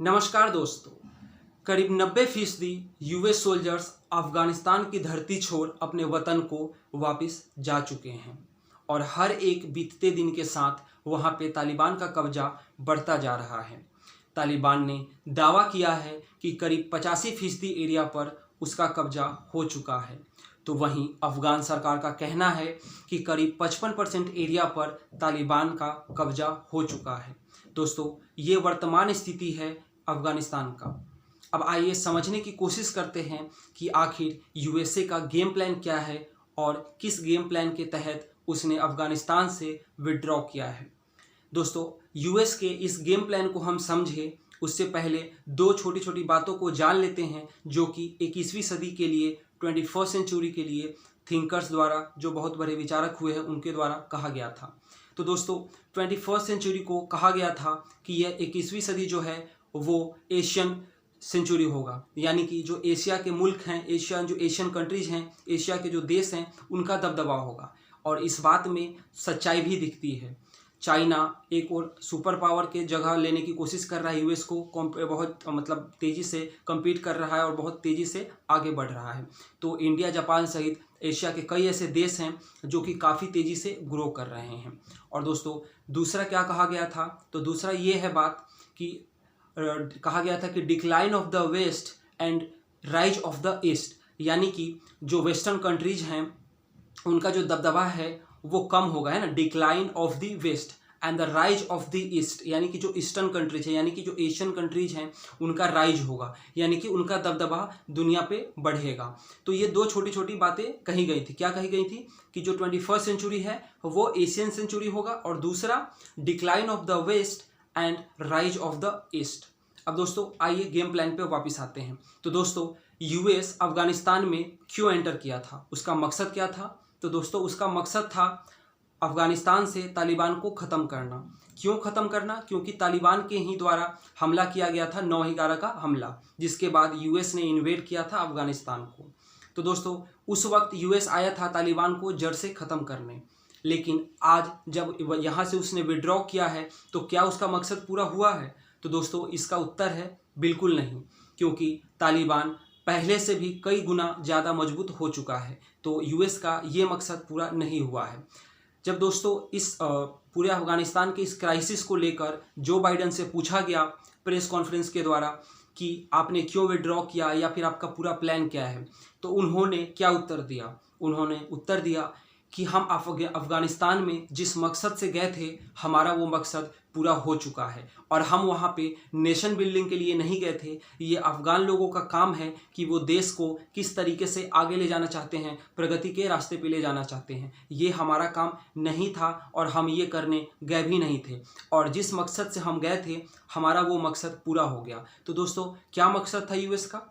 नमस्कार दोस्तों। करीब 90% यूएस सोल्जर्स अफगानिस्तान की धरती छोड़ अपने वतन को वापस जा चुके हैं और हर एक बीतते दिन के साथ वहां पे तालिबान का कब्जा बढ़ता जा रहा है। तालिबान ने दावा किया है कि करीब 85% एरिया पर उसका कब्जा हो चुका है, तो वहीं अफगान सरकार का कहना है कि करीब 55% एरिया पर तालिबान का कब्जा हो चुका है। दोस्तों, ये वर्तमान स्थिति है अफगानिस्तान का। अब आइए समझने की कोशिश करते हैं कि आखिर यूएसए का गेम प्लान क्या है और किस गेम प्लान के तहत उसने अफगानिस्तान से विड्रॉ किया है। दोस्तों, यूएस के इस गेम प्लान को हम समझे उससे पहले दो छोटी छोटी बातों को जान लेते हैं जो कि 21वीं सदी के लिए, 21st सेंचुरी के लिए थिंकर्स द्वारा, जो बहुत बड़े विचारक हुए हैं, उनके द्वारा कहा गया था। तो दोस्तों, 21st सेंचुरी को कहा गया था कि यह 21वीं सदी जो है वो एशियन सेंचुरी होगा, यानी कि जो एशिया के मुल्क हैं, जो एशियन कंट्रीज हैं, एशिया के जो देश हैं, उनका दबदबा होगा। और इस बात में सच्चाई भी दिखती है। चाइना एक और सुपर पावर के जगह लेने की कोशिश कर रहा है, यूएस को बहुत तेज़ी से कम्पीट कर रहा है और बहुत तेज़ी से आगे बढ़ रहा है। तो इंडिया, जापान सहित एशिया के कई ऐसे देश हैं जो कि काफ़ी तेज़ी से ग्रो कर रहे हैं। और दोस्तों, दूसरा क्या कहा गया था? तो दूसरा ये है बात कि कहा गया था कि decline of the west and rise of the east, यानी कि जो वेस्टर्न कंट्रीज हैं उनका जो दबदबा है वो कम होगा, है ना। Decline of the west and the rise of the east, यानी कि जो ईस्टर्न कंट्रीज है, यानी कि जो एशियन कंट्रीज हैं, उनका राइज होगा, यानी कि उनका दबदबा दुनिया पे बढ़ेगा। तो ये दो छोटी छोटी बातें कही गई थी। क्या कही गई थी? कि जो 21st सेंचुरी है वो एशियन सेंचुरी होगा, और दूसरा decline of the west and rise of the east. अब दोस्तों, आइए गेम प्लान पे वापस आते हैं। तो दोस्तों, यूएस अफगानिस्तान में क्यों एंटर किया था, उसका मकसद क्या था? तो दोस्तों, उसका मकसद था अफगानिस्तान से तालिबान को ख़त्म करना। क्यों ख़त्म करना? क्योंकि तालिबान के ही द्वारा हमला किया गया था, 9/11 का हमला, जिसके बाद यूएस ने इन्वेड किया था अफगानिस्तान को। तो दोस्तों, उस वक्त यूएस आया था तालिबान को जड़ से ख़त्म करने, लेकिन आज जब यहाँ से उसने विड्रॉ किया है तो क्या उसका मकसद पूरा हुआ है? तो दोस्तों, इसका उत्तर है बिल्कुल नहीं, क्योंकि तालिबान पहले से भी कई गुना ज़्यादा मजबूत हो चुका है। तो यूएस का ये मकसद पूरा नहीं हुआ है। जब दोस्तों इस पूरे अफगानिस्तान के इस क्राइसिस को लेकर जो बाइडन से पूछा गया प्रेस कॉन्फ्रेंस के द्वारा कि आपने क्यों विड्रॉ किया या फिर आपका पूरा प्लान क्या है, तो उन्होंने क्या उत्तर दिया? उन्होंने उत्तर दिया कि हम अफगानिस्तान में जिस मकसद से गए थे, हमारा वो मकसद पूरा हो चुका है और हम वहाँ पे नेशन बिल्डिंग के लिए नहीं गए थे। ये अफ़गान लोगों का काम है कि वो देश को किस तरीके से आगे ले जाना चाहते हैं, प्रगति के रास्ते पे ले जाना चाहते हैं। ये हमारा काम नहीं था और हम ये करने गए भी नहीं थे, और जिस मकसद से हम गए थे हमारा वो मकसद पूरा हो गया। तो दोस्तों, क्या मकसद था यूएस का?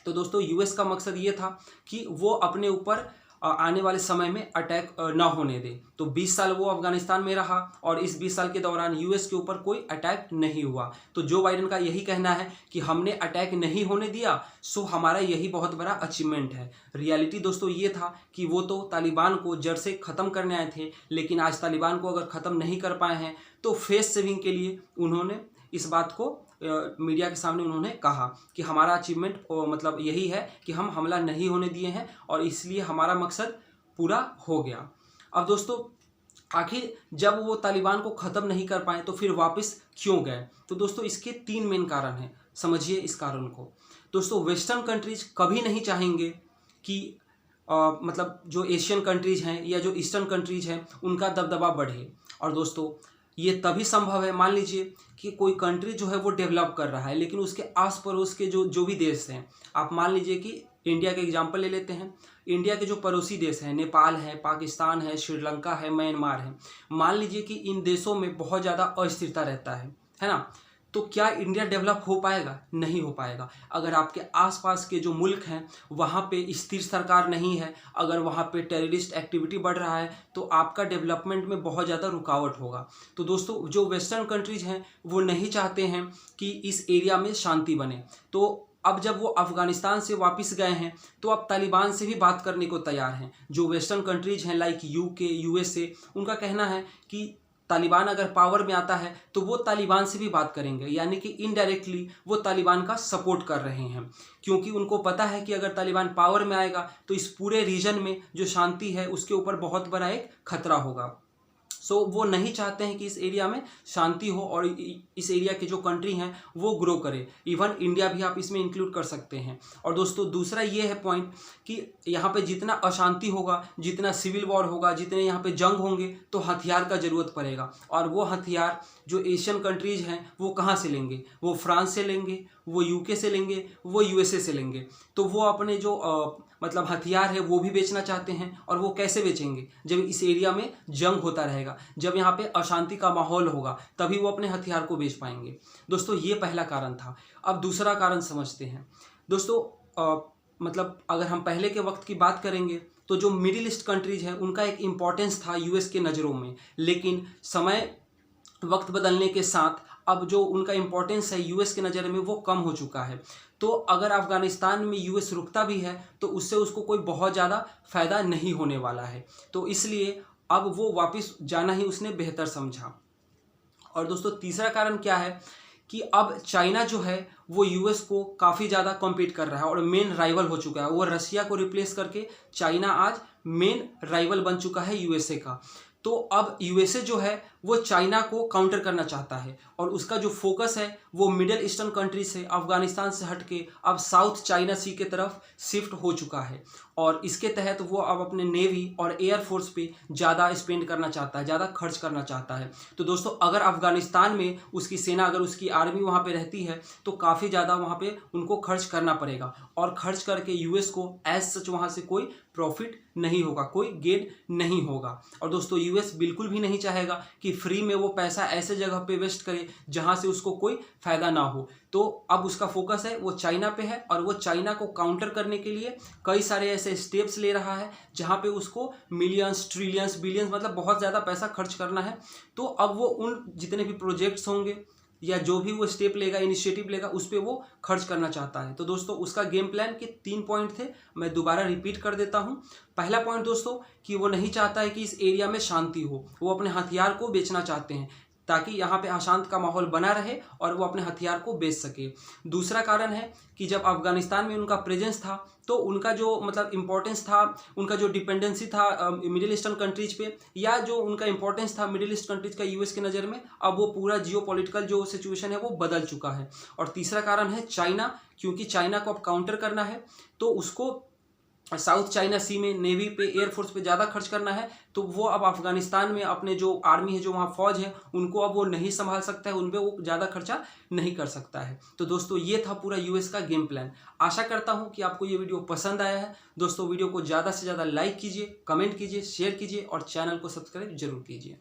तो दोस्तों, यूएस का मकसद ये था कि वो अपने ऊपर आने वाले समय में अटैक ना होने दे। तो 20 साल वो अफगानिस्तान में रहा और इस 20 साल के दौरान यूएस के ऊपर कोई अटैक नहीं हुआ। तो जो बाइडन का यही कहना है कि हमने अटैक नहीं होने दिया, सो हमारा यही बहुत बड़ा अचीवमेंट है। रियलिटी दोस्तों ये था कि वो तो तालिबान को जड़ से ख़त्म करने आए थे, लेकिन आज तालिबान को अगर ख़त्म नहीं कर पाए हैं तो फेस सेविंग के लिए उन्होंने इस बात को मीडिया के सामने उन्होंने कहा कि हमारा अचीवमेंट यही है कि हम हमला नहीं होने दिए हैं और इसलिए हमारा मकसद पूरा हो गया। अब दोस्तों, आखिर जब वो तालिबान को ख़त्म नहीं कर पाए तो फिर वापस क्यों गए? तो दोस्तों, इसके 3 मेन कारण हैं। समझिए इस कारण को। दोस्तों, वेस्टर्न कंट्रीज कभी नहीं चाहेंगे कि जो एशियन कंट्रीज हैं या जो ईस्टर्न कंट्रीज हैं उनका दबदबा बढ़े। और दोस्तों, ये तभी संभव है, मान लीजिए कि कोई कंट्री जो है वो डेवलप कर रहा है, लेकिन उसके आस पड़ोस के जो भी देश हैं, आप मान लीजिए कि इंडिया के एग्जांपल ले लेते हैं। इंडिया के जो पड़ोसी देश हैं, नेपाल है, पाकिस्तान है, श्रीलंका है, म्यांमार है, मान लीजिए कि इन देशों में बहुत ज़्यादा अस्थिरता रहता है ना। तो क्या इंडिया डेवलप हो पाएगा? नहीं हो पाएगा। अगर आपके आसपास के जो मुल्क हैं वहाँ पे स्थिर सरकार नहीं है, अगर वहाँ पे टेररिस्ट एक्टिविटी बढ़ रहा है, तो आपका डेवलपमेंट में बहुत ज़्यादा रुकावट होगा। तो दोस्तों, जो वेस्टर्न कंट्रीज हैं वो नहीं चाहते हैं कि इस एरिया में शांति बने। तो अब जब वो अफगानिस्तान से वापस गए हैं तो अब तालिबान से भी बात करने को तैयार हैं। जो वेस्टर्न कंट्रीज हैं लाइक यूके, यूएसए, उनका कहना है कि तालिबान अगर पावर में आता है तो वो तालिबान से भी बात करेंगे, यानी कि इनडायरेक्टली वो तालिबान का सपोर्ट कर रहे हैं, क्योंकि उनको पता है कि अगर तालिबान पावर में आएगा तो इस पूरे रीजन में जो शांति है उसके ऊपर बहुत बड़ा एक खतरा होगा। सो वो नहीं चाहते हैं कि इस एरिया में शांति हो और इस एरिया के जो कंट्री हैं वो ग्रो करे। इवन इंडिया भी आप इसमें इंक्लूड कर सकते हैं। और दोस्तों दूसरा ये है पॉइंट कि यहाँ पे जितना अशांति होगा, जितना सिविल वॉर होगा, जितने यहाँ पे जंग होंगे तो हथियार का ज़रूरत पड़ेगा। और वो हथियार जो एशियन कंट्रीज़ हैं वो कहाँ से लेंगे? वो फ्रांस से लेंगे, वो यूके से लेंगे, वो यूएसए से लेंगे। तो वो अपने जो मतलब हथियार है वो भी बेचना चाहते हैं। और वो कैसे बेचेंगे? जब इस एरिया में जंग होता रहेगा, जब यहाँ पे अशांति का माहौल होगा, तभी वो अपने हथियार को बेच पाएंगे। दोस्तों ये पहला कारण था। अब दूसरा कारण समझते हैं। दोस्तों मतलब अगर हम पहले के वक्त की बात करेंगे तो जो मिडिल ईस्ट कंट्रीज हैं उनका एक इम्पॉर्टेंस था यूएस के नज़रों में, लेकिन समय वक्त बदलने के साथ अब जो उनका इम्पोर्टेंस है यूएस के नज़र में वो कम हो चुका है। तो अगर अफ़गानिस्तान में यूएस रुकता भी है तो उससे उसको कोई बहुत ज़्यादा फ़ायदा नहीं होने वाला है। तो इसलिए अब वो वापस जाना ही उसने बेहतर समझा। और दोस्तों तीसरा कारण क्या है कि अब चाइना जो है वो यूएस को काफ़ी ज़्यादा कॉम्पीट कर रहा है और मेन राइवल हो चुका है। वो रशिया को रिप्लेस करके चाइना आज मेन राइवल बन चुका है यूएसए का। तो अब यूएसए जो है वो चाइना को काउंटर करना चाहता है और उसका जो फोकस है वो मिडिल ईस्टर्न कंट्री से, अफगानिस्तान से हटके अब साउथ चाइना सी के तरफ शिफ्ट हो चुका है। और इसके तहत वो अब अपने नेवी और एयरफोर्स पे ज़्यादा स्पेंड करना चाहता है, ज़्यादा खर्च करना चाहता है। तो दोस्तों अगर अफगानिस्तान में उसकी सेना, अगर उसकी आर्मी वहाँ पे रहती है तो काफ़ी ज़्यादा वहाँ पे उनको खर्च करना पड़ेगा। और खर्च करके यूएस को एज सच वहाँ से कोई प्रॉफिट नहीं होगा, कोई गेन नहीं होगा। और दोस्तों यूएस बिल्कुल भी नहीं चाहेगा कि फ्री में वो पैसा ऐसे जगह पे वेस्ट करे जहाँ से उसको कोई फ़ायदा ना हो। तो अब उसका फोकस है वो चाइना पे है और वो चाइना को काउंटर करने के लिए कई सारे ऐसे स्टेप्स ले रहा है जहाँ पे उसको मिलियंस, ट्रिलियंस, बिलियंस मतलब बहुत ज़्यादा पैसा खर्च करना है। तो अब वो उन जितने भी प्रोजेक्ट्स होंगे या जो भी वो स्टेप लेगा, इनिशिएटिव लेगा, उस पर वो खर्च करना चाहता है। तो दोस्तों उसका गेम प्लान के 3 पॉइंट थे, मैं दोबारा रिपीट कर देता हूँ। पहला पॉइंट दोस्तों कि वो नहीं चाहता है कि इस एरिया में शांति हो, वो अपने हथियार को बेचना चाहते हैं ताकि यहाँ पे अशांत का माहौल बना रहे और वो अपने हथियार को बेच सके। दूसरा कारण है कि जब अफगानिस्तान में उनका प्रेजेंस था तो उनका जो मतलब इम्पोर्टेंस था, उनका जो डिपेंडेंसी था मिडिल ईस्टर्न कंट्रीज पे, या जो उनका इम्पोर्टेंस था मिडिल ईस्ट कंट्रीज का यूएस के नज़र में, अब वो पूरा जियोपॉलिटिकल जो सिचुएशन है वो बदल चुका है। और तीसरा कारण है चाइना, क्योंकि चाइना को अब काउंटर करना है तो उसको साउथ चाइना सी में नेवी पे, एयरफोर्स पे ज़्यादा खर्च करना है। तो वो अब अफगानिस्तान में अपने जो आर्मी है, जो वहाँ फौज है, उनको अब वो नहीं संभाल सकता है, उन पर वो ज़्यादा खर्चा नहीं कर सकता है। तो दोस्तों ये था पूरा यूएस का गेम प्लान। आशा करता हूँ कि आपको ये वीडियो पसंद आया है। दोस्तों वीडियो को ज़्यादा से ज़्यादा लाइक कीजिए, कमेंट कीजिए, शेयर कीजिए और चैनल को सब्सक्राइब जरूर कीजिए।